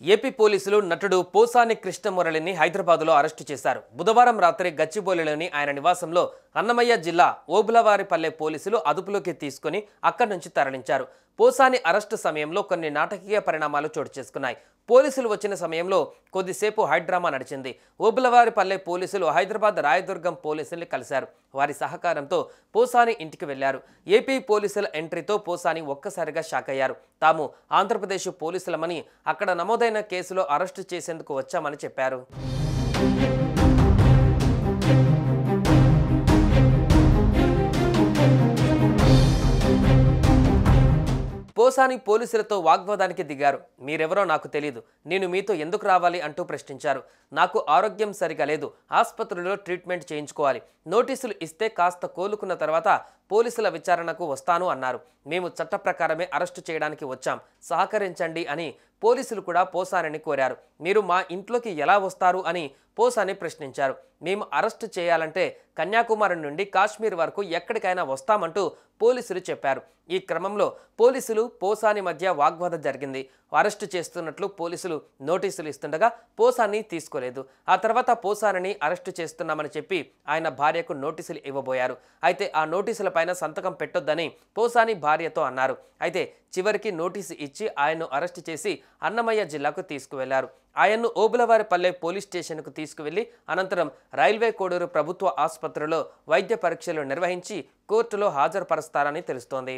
AP పోలీసులు నటుడు పోసాని కృష్ణమురళిని హైదరాబాద్లో అరెస్టు చేశారు. బుధవారం రాత్రి గచ్చిబౌలిలోని ఆయన నివాసంలో అన్నమయ్య జిల్లా ఓబులవారిపల్లె పోలీసులు అదుపులోకి తీసుకుని అక్కడి నుంచి తరలించారు. పోసాని అరెస్టు సమయంలో కొన్ని నాటకీయ పరిణామాలు చోటు చేసుకున్నాయి. పోలీసులు వచ్చిన సమయంలో కొద్దిసేపు హైడ్రామా నడిచింది. ఓబులవారిపల్లె పోలీసులు హైదరాబాద్ రాయదుర్గం పోలీసుల్ని కలిశారు. వారి సహకారంతో పోసాని ఇంటికి వెళ్లారు. ఏపీ పోలీసుల ఎంట్రీతో పోసాని ఒక్కసారిగా షాక్ అయ్యారు. తాము ఆంధ్రప్రదేశ్ పోలీసులమని, అక్కడ నమోదైన కేసులో అరెస్టు చేసేందుకు వచ్చామని చెప్పారు. పోసాని పోలీసులతో వాగ్వాదానికి దిగారు. మీరెవరో నాకు తెలీదు, నేను మీతో ఎందుకు రావాలి అంటూ ప్రశ్నించారు. నాకు ఆరోగ్యం సరిగా లేదు, ఆసుపత్రిలో ట్రీట్మెంట్ చేయించుకోవాలి. నోటీసులు ఇస్తే కాస్త కోలుకున్న తర్వాత పోలీసుల విచారణకు వస్తాను అన్నారు. మేము చట్ట ప్రకారమే అరెస్టు చేయడానికి వచ్చాం, సహకరించండి అని పోలీసులు కూడా పోసానిని కోరారు. మీరు మా ఇంట్లోకి ఎలా వస్తారు అని పోసాని ప్రశ్నించారు. మేము అరెస్టు చేయాలంటే కన్యాకుమారి నుండి కాశ్మీర్ వరకు ఎక్కడికైనా వస్తామంటూ పోలీసులు చెప్పారు. ఈ క్రమంలో పోలీసులు పోసాని మధ్య వాగ్వాదం జరిగింది. అరెస్టు చేస్తున్నట్లు పోలీసులు నోటీసులు ఇస్తుండగా పోసాని తీసుకోలేదు. ఆ తర్వాత పోసానిని అరెస్టు చేస్తున్నామని చెప్పి ఆయన భార్యకు నోటీసులు ఇవ్వబోయారు. అయితే ఆ నోటీసుల పైన సంతకం పెట్టొద్దని పోసాని భార్యతో అన్నారు. అయితే చివరికి నోటీసు ఇచ్చి ఆయన్ను అరెస్టు చేసి అన్నమయ్య జిల్లాకు తీసుకువెళ్లారు. ఆయన్ను ఓబులవారిపల్లె పోలీస్ స్టేషన్కు తీసుకువెళ్లి అనంతరం రైల్వే కోడూరు ప్రభుత్వ ఆసుపత్రిలో వైద్య పరీక్షలు నిర్వహించి కోర్టులో హాజరుపరుస్తారని తెలుస్తోంది.